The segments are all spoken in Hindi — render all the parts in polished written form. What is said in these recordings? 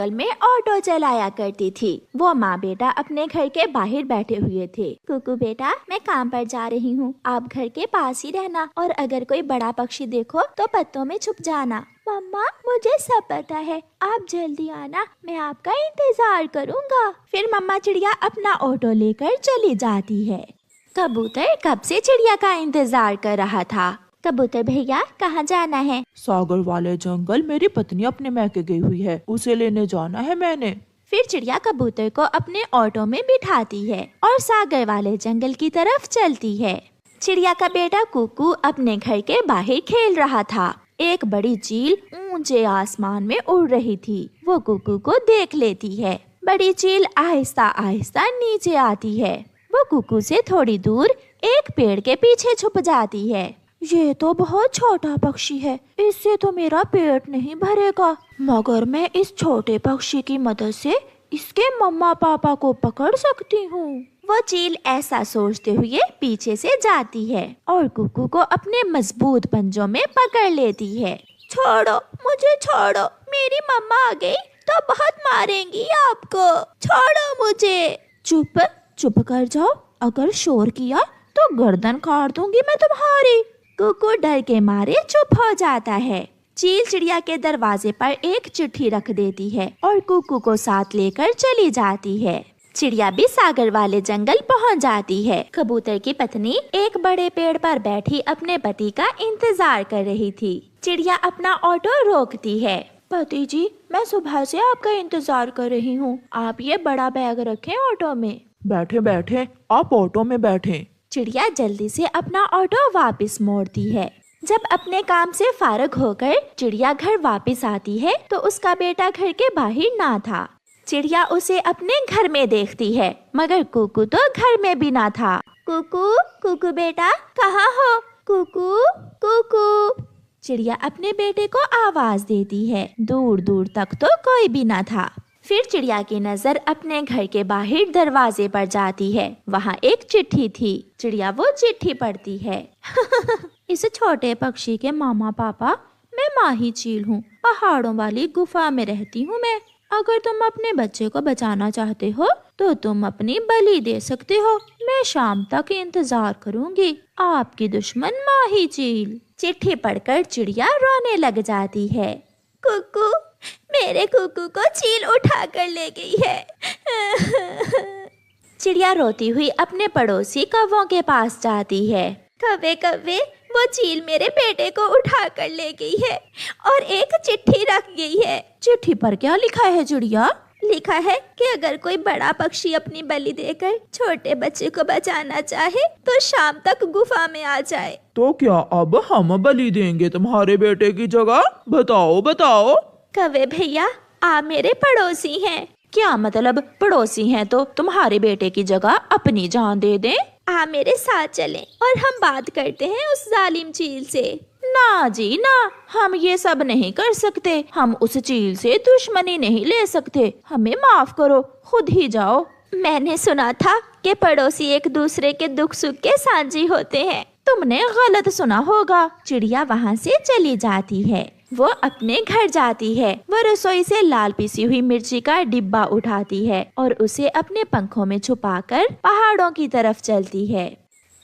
जंगल में ऑटो चलाया करती थी। वो माँ बेटा अपने घर के बाहर बैठे हुए थे। कुकू बेटा, मैं काम पर जा रही हूँ, आप घर के पास ही रहना और अगर कोई बड़ा पक्षी देखो तो पत्तों में छुप जाना। मम्मा, मुझे सब पता है, आप जल्दी आना, मैं आपका इंतजार करूँगा। फिर मम्मा चिड़िया अपना ऑटो लेकर चली जाती है। कबूतर कब से चिड़िया का इंतजार कर रहा था। कबूतर भैया, कहाँ जाना है। सागर वाले जंगल मेरी पत्नी अपने मैके गई हुई है, उसे लेने जाना है मैंने। फिर चिड़िया कबूतर को अपने ऑटो में बिठाती है और सागर वाले जंगल की तरफ चलती है। चिड़िया का बेटा कुकू अपने घर के बाहर खेल रहा था। एक बड़ी चील ऊंचे आसमान में उड़ रही थी। वो कुकू को देख लेती है। बड़ी चील आहिस्ता आहिस्ता नीचे आती है। वो कुकू से थोड़ी दूर एक पेड़ के पीछे छुप जाती है। ये तो बहुत छोटा पक्षी है, इससे तो मेरा पेट नहीं भरेगा, मगर मैं इस छोटे पक्षी की मदद से इसके मम्मा पापा को पकड़ सकती हूँ। वो चील ऐसा सोचते हुए पीछे से जाती है और कुकू को अपने मजबूत पंजों में पकड़ लेती है। छोड़ो मुझे, छोड़ो, मेरी मम्मा आ गई तो बहुत मारेंगी आपको, छोड़ो मुझे। चुप चुप कर जाओ, अगर शोर किया तो गर्दन काट दूंगी मैं तुम्हारी। कुकू डर के मारे चुप हो जाता है। चील चिड़िया के दरवाजे पर एक चिट्ठी रख देती है और कुकू को साथ लेकर चली जाती है। चिड़िया भी सागर वाले जंगल पहुंच जाती है। कबूतर की पत्नी एक बड़े पेड़ पर बैठी अपने पति का इंतजार कर रही थी। चिड़िया अपना ऑटो रोकती है। पति जी, मैं सुबह से आपका इंतजार कर रही हूँ, आप ये बड़ा बैग रखें ऑटो में। बैठे बैठे, आप ऑटो में बैठे। चिड़िया जल्दी से अपना ऑटो वापस मोड़ती है। जब अपने काम से फारग होकर चिड़िया घर वापस आती है तो उसका बेटा घर के बाहर ना था। चिड़िया उसे अपने घर में देखती है, मगर कुकू तो घर में भी ना था। कुकू, कुकू बेटा, कहाँ हो। कुकू, कुकू। चिड़िया अपने बेटे को आवाज देती है। दूर दूर तक तो कोई भी ना था। फिर चिड़िया की नजर अपने घर के बाहर दरवाजे पर जाती है। वहाँ एक चिट्ठी थी। चिड़िया वो चिट्ठी पढ़ती है। इस छोटे पक्षी के मामा पापा, मैं माही चील हूँ, पहाड़ों वाली गुफा में रहती हूँ मैं। अगर तुम अपने बच्चे को बचाना चाहते हो तो तुम अपनी बलि दे सकते हो। मैं शाम तक इंतजार करूँगी। आपकी दुश्मन माही चील। चिट्ठी पढ़कर चिड़िया रोने लग जाती है। कुकू, मेरे कुकू को चील उठा कर ले गई है। चिड़िया रोती हुई अपने पड़ोसी कौवों के पास जाती है। कव्वे कव्वे, वो चील मेरे बेटे को उठा कर ले गई है और एक चिट्ठी रख गई है। चिट्ठी पर क्या लिखा है चिड़िया। लिखा है कि अगर कोई बड़ा पक्षी अपनी बलि देकर छोटे बच्चे को बचाना चाहे तो शाम तक गुफा में आ जाए। तो क्या अब हम बलि देंगे तुम्हारे बेटे की जगह, बताओ बताओ। कव्वे भैया, आप मेरे पड़ोसी हैं। क्या मतलब, पड़ोसी हैं तो तुम्हारे बेटे की जगह अपनी जान दे दें। आप मेरे साथ चलें और हम बात करते हैं उस जालिम चील से। ना जी ना, हम ये सब नहीं कर सकते। हम उस चील से दुश्मनी नहीं ले सकते, हमें माफ करो, खुद ही जाओ। मैंने सुना था कि पड़ोसी एक दूसरे के दुख सुख के साझी होते हैं। तुमने गलत सुना होगा। चिड़िया वहाँ से चली जाती है। वो अपने घर जाती है। वो रसोई से लाल पिसी हुई मिर्ची का डिब्बा उठाती है और उसे अपने पंखों में छुपाकर पहाड़ों की तरफ चलती है।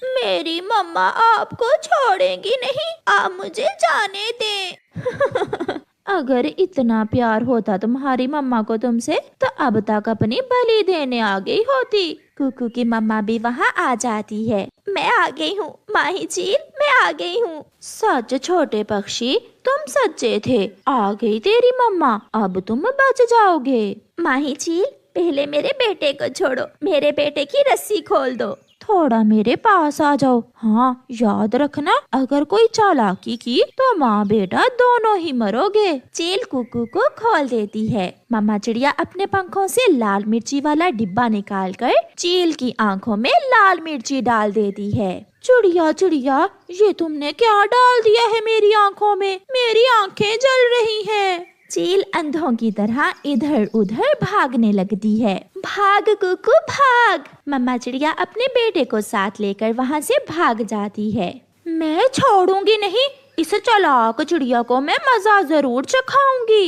मेरी मम्मा आपको छोड़ेंगी नहीं, आप मुझे जाने दें। अगर इतना प्यार होता तुम्हारी मम्मा को तुमसे तो अब तक अपनी बलि देने आ गई होती। कुकू की मम्मा भी वहाँ आ जाती है। मैं आ गई हूँ माही चील, मैं आ गई हूँ। सच छोटे पक्षी, तुम सच्चे थे, आ गई तेरी मम्मा, अब तुम बच जाओगे। माही चील, पहले मेरे बेटे को छोड़ो, मेरे बेटे की रस्सी खोल दो। थोड़ा मेरे पास आ जाओ। हाँ, याद रखना, अगर कोई चालाकी की तो माँ बेटा दोनों ही मरोगे। चील कुकू को खोल देती है। मम्मा चिड़िया अपने पंखों से लाल मिर्ची वाला डिब्बा निकालकर चील की आंखों में लाल मिर्ची डाल देती है। चिड़िया चिड़िया, ये तुमने क्या डाल दिया है मेरी आंखों में, मेरी आंखें जल रही हैं। चील अंधों की तरह इधर उधर भागने लगती है। भाग कुकू भाग। मम्मा चिड़िया अपने बेटे को साथ लेकर वहाँ से भाग जाती है। मैं छोड़ूंगी नहीं, इस चालाक चिड़िया को मैं मजा जरूर चखाऊंगी।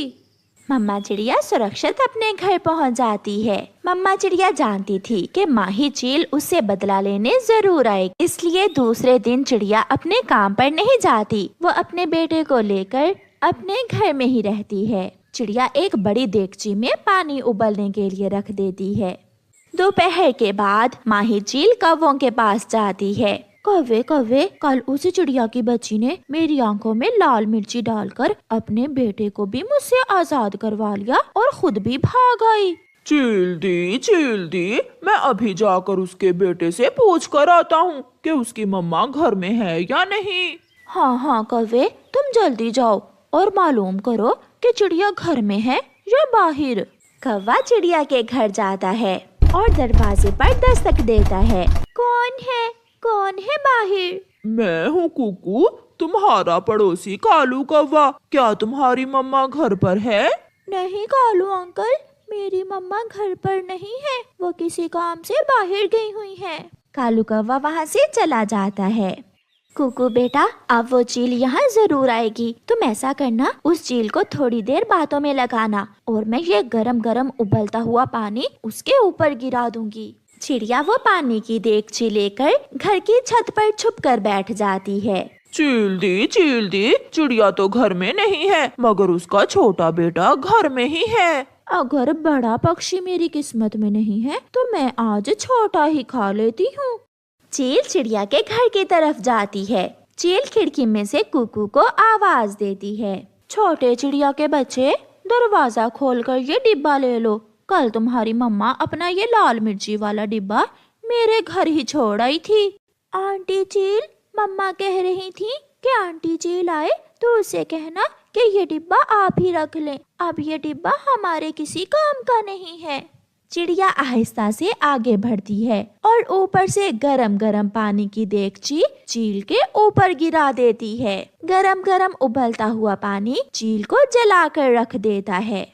मम्मा चिड़िया सुरक्षित अपने घर पहुंच जाती है। मम्मा चिड़िया जानती थी कि माही चील उससे बदला लेने जरूर आएगी, इसलिए दूसरे दिन चिड़िया अपने काम पर नहीं जाती। वो अपने बेटे को लेकर अपने घर में ही रहती है। चिड़िया एक बड़ी देगची में पानी उबलने के लिए रख देती है। दोपहर के बाद माही चील कौवों के पास जाती है। कौवे कौवे, कल उस चिड़िया की बच्ची ने मेरी आंखों में लाल मिर्ची डालकर अपने बेटे को भी मुझसे आजाद करवा लिया और खुद भी भाग आई। चील दी, मैं अभी जाकर उसके बेटे से पूछ कर आता हूँ कि उसकी मम्मा घर में है या नहीं। हाँ कौवे, तुम जल्दी जाओ और मालूम करो कि चिड़िया घर में है या बाहर। कौवा चिड़िया के घर जाता है और दरवाजे पर दस्तक देता है। कौन है बाहर? मैं हूँ कुकू, तुम्हारा पड़ोसी कालू कौवा। क्या तुम्हारी मम्मा घर पर है? नहीं कालू अंकल, मेरी मम्मा घर पर नहीं है, वो किसी काम से बाहर गई हुई है। कालू कौवा वहाँ से चला जाता है। कुकू बेटा, अब वो चील यहाँ जरूर आएगी। तुम ऐसा करना, उस चील को थोड़ी देर बातों में लगाना और मैं ये गरम गरम उबलता हुआ पानी उसके ऊपर गिरा दूंगी। चिड़िया वो पानी की देगची लेकर घर की छत पर छुप कर बैठ जाती है। चील दी, चिड़िया तो घर में नहीं है, मगर उसका छोटा बेटा घर में ही है। अगर बड़ा पक्षी मेरी किस्मत में नहीं है तो मैं आज छोटा ही खा लेती हूँ। चील चिड़िया के घर की तरफ जाती है। चील खिड़की में से कुकू को आवाज देती है। छोटे चिड़िया के बच्चे, दरवाजा खोलकर ये डिब्बा ले लो। कल तुम्हारी मम्मा अपना ये लाल मिर्ची वाला डिब्बा मेरे घर ही छोड़ आई थी। आंटी चील, मम्मा कह रही थी कि आंटी चील आए तो उसे कहना कि ये डिब्बा आप ही रख लें। अब ये डिब्बा हमारे किसी काम का नहीं है। चिड़िया आहिस्ता से आगे बढ़ती है और ऊपर से गरम गरम पानी की देगची चील के ऊपर गिरा देती है। गरम गरम उबलता हुआ पानी चील को जलाकर रख देता है।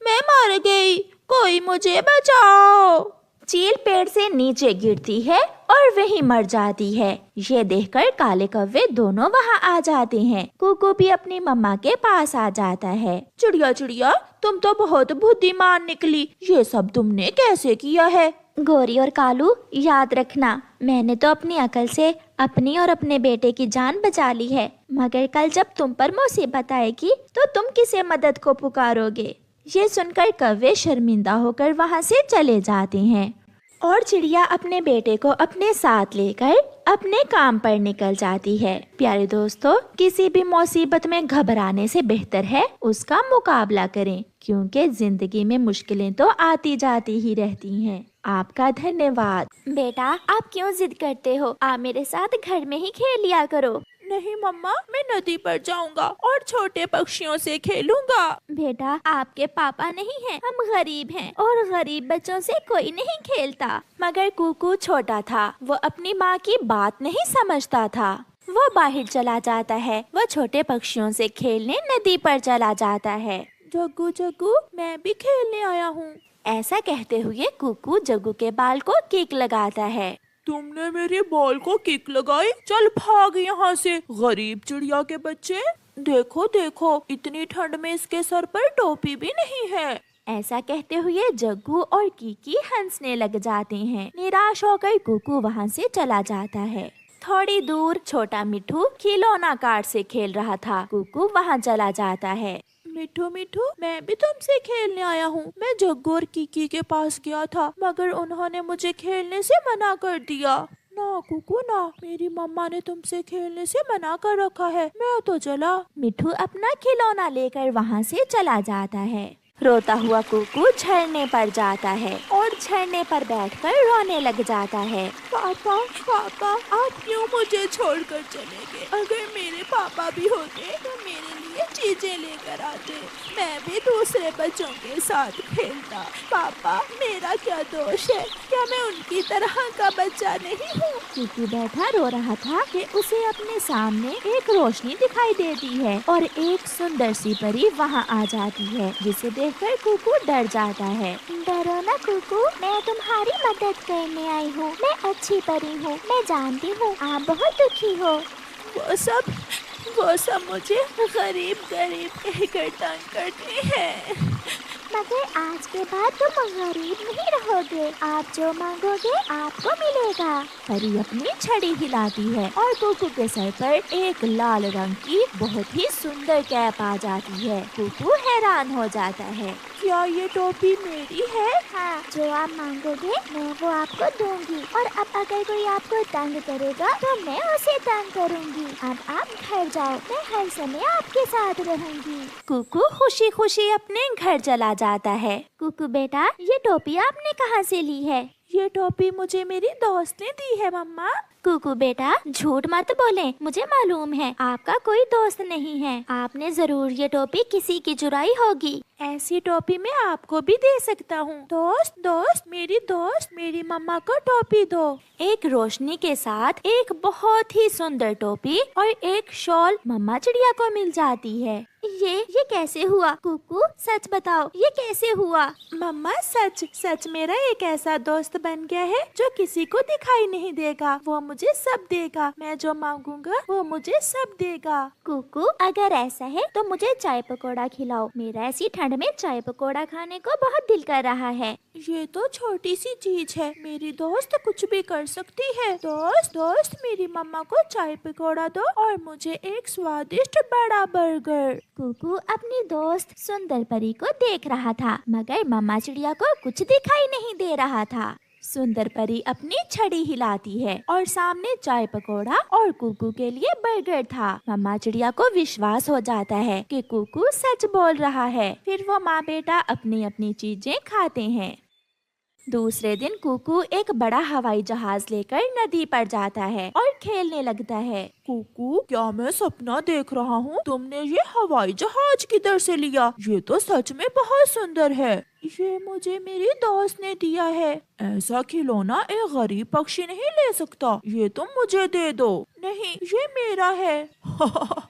मैं मर गई, कोई मुझे बचाओ। चील पेड़ से नीचे गिरती है और वहीं मर जाती है। ये देखकर काले कौवे दोनों वहाँ आ जाते हैं। कुकू भी अपनी मम्मा के पास आ जाता है। चिड़िया, तुम तो बहुत बुद्धिमान निकली, ये सब तुमने कैसे किया है? गोरी और कालू, याद रखना, मैंने तो अपनी अकल से अपनी और अपने बेटे की जान बचा ली है, मगर कल जब तुम पर मुसीबत आएगी तो तुम किसे मदद को पुकारोगे? ये सुनकर कौवे शर्मिंदा होकर वहाँ से चले जाते हैं और चिड़िया अपने बेटे को अपने साथ लेकर अपने काम पर निकल जाती है। प्यारे दोस्तों, किसी भी मुसीबत में घबराने से बेहतर है उसका मुकाबला करें, क्योंकि जिंदगी में मुश्किलें तो आती जाती ही रहती हैं। आपका धन्यवाद। बेटा, आप क्यों जिद करते हो? आप मेरे साथ घर में ही खेल लिया करो। नहीं मम्मा, मैं नदी पर जाऊंगा और छोटे पक्षियों से खेलूंगा। बेटा, आपके पापा नहीं हैं, हम गरीब हैं और गरीब बच्चों से कोई नहीं खेलता। मगर कुकू छोटा था, वो अपनी माँ की बात नहीं समझता था। वो बाहर चला जाता है, वो छोटे पक्षियों से खेलने नदी पर चला जाता है। जग्गू, मैं भी खेलने आया हूँ। ऐसा कहते हुए कुकू जग्गू के बाल को किक लगाता है। तुमने मेरे बॉल को किक लगाई? चल भाग यहाँ से, गरीब चिड़िया के बच्चे। देखो, इतनी ठंड में इसके सर पर टोपी भी नहीं है। ऐसा कहते हुए जग्गू और कीकी हंसने लग जाते हैं। निराश होकर कुकू वहाँ से चला जाता है। थोड़ी दूर छोटा मिठू खिलौना कार से खेल रहा था। कुकू वहाँ चला जाता है। मिठू, मैं भी तुमसे खेलने आया हूँ। मैं जग्गू और कीकी के पास गया था, मगर उन्होंने मुझे खेलने से मना कर दिया। ना कुकू ना, मेरी मम्मा ने तुमसे खेलने से मना कर रखा है, मैं तो चला। मिठू अपना खिलौना लेकर वहाँ से चला जाता है। रोता हुआ कुकू झरने पर जाता है और झरने पर बैठकर रोने लग जाता है। पापा, आप क्यों मुझे छोड़कर चले गए? अगर मेरे पापा भी होते तो मेरे लिए चीजें लेकर आते, मैं भी दूसरे बच्चों के साथ खेलता। पापा, मेरा क्या दोष है? क्या मैं उनकी तरह का बच्चा नहीं हूँ? कीकी बैठा रो रहा था कि उसे अपने सामने एक रोशनी दिखाई देती है और एक सुंदर सी परी वहाँ आ जाती है, जिसे देखकर कुकू डर जाता है। डरो ना कुकू, मैं तुम्हारी मदद करने आई हूँ। मैं अच्छी परी हूँ, मैं जानती हूँ आप बहुत दुखी हो। वो सब वो सब मुझे गरीब गरीब कहकर तंग करते हैं। मगर आज के बाद तुम गरीब नहीं रहोगे, आप जो मांगोगे आपको मिलेगा। परी अपनी छड़ी हिलाती है और कुकू के सर पर एक लाल रंग की बहुत ही सुंदर कैप आ जाती है। कुकू हैरान हो जाता है। क्या ये टोपी मेरी है? हाँ, जो आप मांगोगे मैं वो आपको दूंगी। और अब अगर कोई आपको तंग करेगा तो मैं उसे तंग करूंगी। अब आप घर जाओ, मैं हर समय आपके साथ रहूंगी। कुकू खुशी खुशी अपने घर चला जाता है। कुकू बेटा, ये टोपी आपने कहाँ से ली है? ये टोपी मुझे मेरी दोस्त ने दी है मम्मा। कुकू बेटा, झूठ मत बोले, मुझे मालूम है आपका कोई दोस्त नहीं है। आपने जरूर ये टोपी किसी की चुराई होगी। ऐसी टोपी मैं आपको भी दे सकता हूँ। दोस्त, मेरी मम्मा को टोपी दो। एक रोशनी के साथ एक बहुत ही सुंदर टोपी और एक शॉल मम्मा चिड़िया को मिल जाती है। ये कैसे हुआ? कुकू सच बताओ, ये कैसे हुआ? मम्मा सच मेरा एक ऐसा दोस्त बन गया है जो किसी को दिखाई नहीं देगा। वो मुझे सब देगा, मैं जो मांगूंगा वो मुझे सब देगा। कुकू, अगर ऐसा है तो मुझे चाय पकौड़ा खिलाओ। मेरा ऐसी ठंड में चाय पकौड़ा खाने को बहुत दिल कर रहा है। ये तो छोटी सी चीज है, मेरी दोस्त कुछ भी कर सकती है। दोस्त मेरी मम्मा को चाय पकौड़ा दो और मुझे एक स्वादिष्ट बड़ा बर्गर। कुकू अपनी दोस्त सुंदर परी को देख रहा था, मगर मम्मा चिड़िया को कुछ दिखाई नहीं दे रहा था। सुंदर परी अपनी छड़ी हिलाती है और सामने चाय पकौड़ा और कुकू के लिए बर्गर था। मम्मा चिड़िया को विश्वास हो जाता है कि कुकू सच बोल रहा है। फिर वो माँ बेटा अपनी अपनी चीजें खाते हैं। दूसरे दिन कुकू एक बड़ा हवाई जहाज लेकर नदी पर जाता है और खेलने लगता है। कुकू, क्या मैं सपना देख रहा हूँ? तुमने ये हवाई जहाज किधर से लिया? ये तो सच में बहुत सुंदर है। ये मुझे मेरी दोस्त ने दिया है। ऐसा खिलौना एक गरीब पक्षी नहीं ले सकता। ये तुम मुझे दे दो। नहीं, ये मेरा है।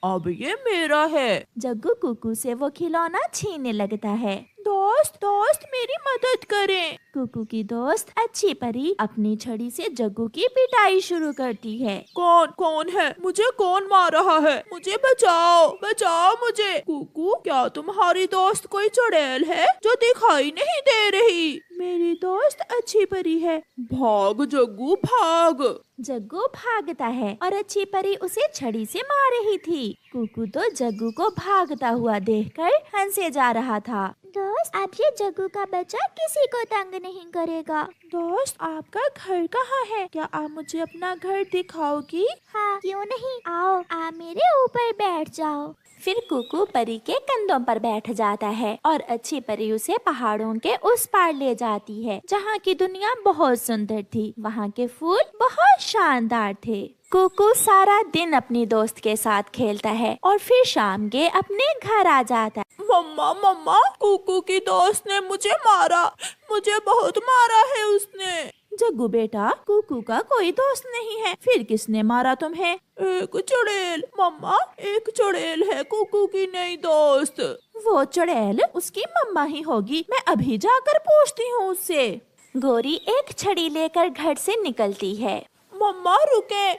अब ये मेरा है। जग्गू कुकू से वो खिलौना छीनने लगता है। दोस्त मेरी मदद करें। कुकू की दोस्त अच्छी परी अपनी छड़ी से जग्गू की पिटाई शुरू करती है। कौन है? मुझे कौन मार रहा है? मुझे बचाओ मुझे। कुकू, क्या तुम्हारी दोस्त कोई चुड़ैल है जो दिखाई नहीं दे रही? मेरी दोस्त अच्छी परी है। भाग जग्गू भाग। जग्गू भागता है और अच्छी परी उसे छड़ी से मार रही थी। कुकू तो जग्गू को भागता हुआ देखकर हंसे जा रहा था। दोस्त, अब ये जग्गू का बच्चा किसी को तंग नहीं करेगा। दोस्त, आपका घर कहाँ है? क्या आप मुझे अपना घर दिखाओगी? हाँ, क्यों नहीं, आओ आप मेरे ऊपर बैठ जाओ। फिर कुकू परी के कंधों पर बैठ जाता है और अच्छी परी उसे पहाड़ों के उस पार ले जाती है जहाँ की दुनिया बहुत सुंदर थी। वहाँ के फूल बहुत शानदार थे। कुकू सारा दिन अपनी दोस्त के साथ खेलता है और फिर शाम के अपने घर आ जाता है। मम्मा, कुकू की दोस्त ने मुझे मारा। मुझे बहुत मारा है उसने। जग्गू बेटा, कुकू का कोई दोस्त नहीं है, फिर किसने मारा तुम्हें? एक चुड़ैल। मम्मा, एक चुड़ैल है कुकू की नई दोस्त। वो चुड़ैल उसकी मम्मा ही होगी। मैं अभी जाकर पूछती हूँ उससे। गोरी एक छड़ी लेकर घर से निकलती है। मम्मा रुके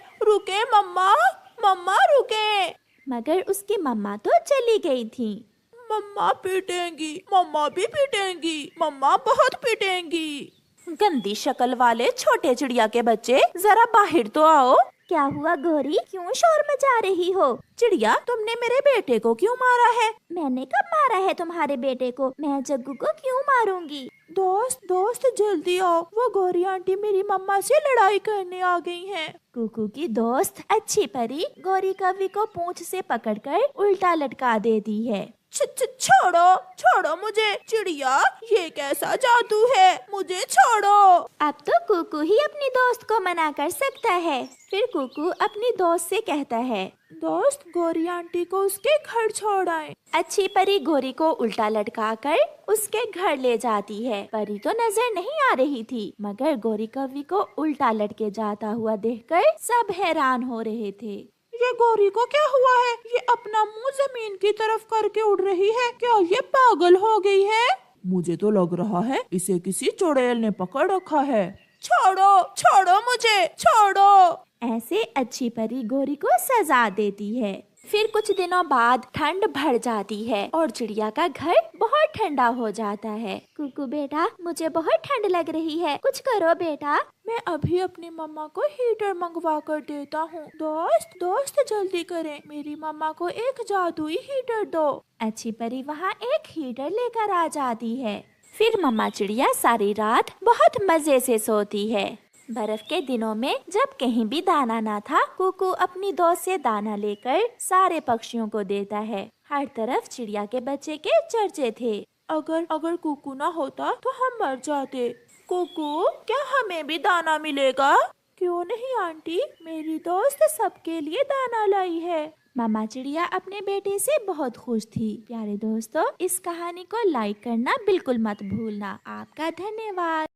मम्मा रुके। मगर उसकी मम्मा तो चली गई थी। मम्मा पीटेंगी, मम्मा भी पीटेंगी, मम्मा बहुत पीटेंगी। गंदी शक्ल वाले छोटे चिड़िया के बच्चे, जरा बाहर तो आओ। क्या हुआ गोरी, क्यों शोर मचा रही हो? चिड़िया, तुमने मेरे बेटे को क्यों मारा है? मैंने कब मारा है तुम्हारे बेटे को? मैं जग्गू को क्यों मारूंगी? दोस्त जल्दी आओ, वो गौरी आंटी मेरी मम्मा से लड़ाई करने आ गई हैं। कुकू की दोस्त अच्छी परी गौरी कव्वी को पूंछ से पकड़कर उल्टा लटका देती है। छोड़ो मुझे। चिड़िया, ये कैसा जादू है? मुझे छोड़ो। अब तो कुकू ही अपनी दोस्त को मना कर सकता है। फिर कुकू अपनी दोस्त से कहता है, दोस्त, गौरी आंटी को उसके घर छोड़ आए। अच्छी परी गोरी को उल्टा लटकाकर उसके घर ले जाती है। परी तो नजर नहीं आ रही थी, मगर गोरी कव्वी को उल्टा लटके जाता हुआ देखकर सब हैरान हो रहे थे। ये गौरी को क्या हुआ है? ये अपना मुंह जमीन की तरफ करके उड़ रही है। क्या ये पागल हो गई है? मुझे तो लग रहा है इसे किसी चुड़ैल ने पकड़ रखा है। छोड़ो मुझे, छोड़ो। ऐसे अच्छी परी गोरी को सजा देती है। फिर कुछ दिनों बाद ठंड बढ़ जाती है और चिड़िया का घर बहुत ठंडा हो जाता है। कुकू बेटा, मुझे बहुत ठंड लग रही है, कुछ करो बेटा। मैं अभी अपनी मम्मा को हीटर मंगवा कर देता हूँ। दोस्त दोस्त जल्दी करें, मेरी मम्मा को एक जादुई हीटर दो। अच्छी परी वहाँ एक हीटर लेकर आ जाती है। फिर मम्मा चिड़िया सारी रात बहुत मजे से सोती है। बर्फ के दिनों में जब कहीं भी दाना ना था, कुकू अपनी दोस्त से दाना लेकर सारे पक्षियों को देता है। हर तरफ चिड़िया के बच्चे के चर्चे थे। अगर कुकू ना होता तो हम मर जाते। कुकू, क्या हमें भी दाना मिलेगा? क्यों नहीं आंटी, मेरी दोस्त सबके लिए दाना लाई है। मामा चिड़िया अपने बेटे से बहुत खुश थी। प्यारे दोस्तों, इस कहानी को लाइक करना बिल्कुल मत भूलना। आपका धन्यवाद।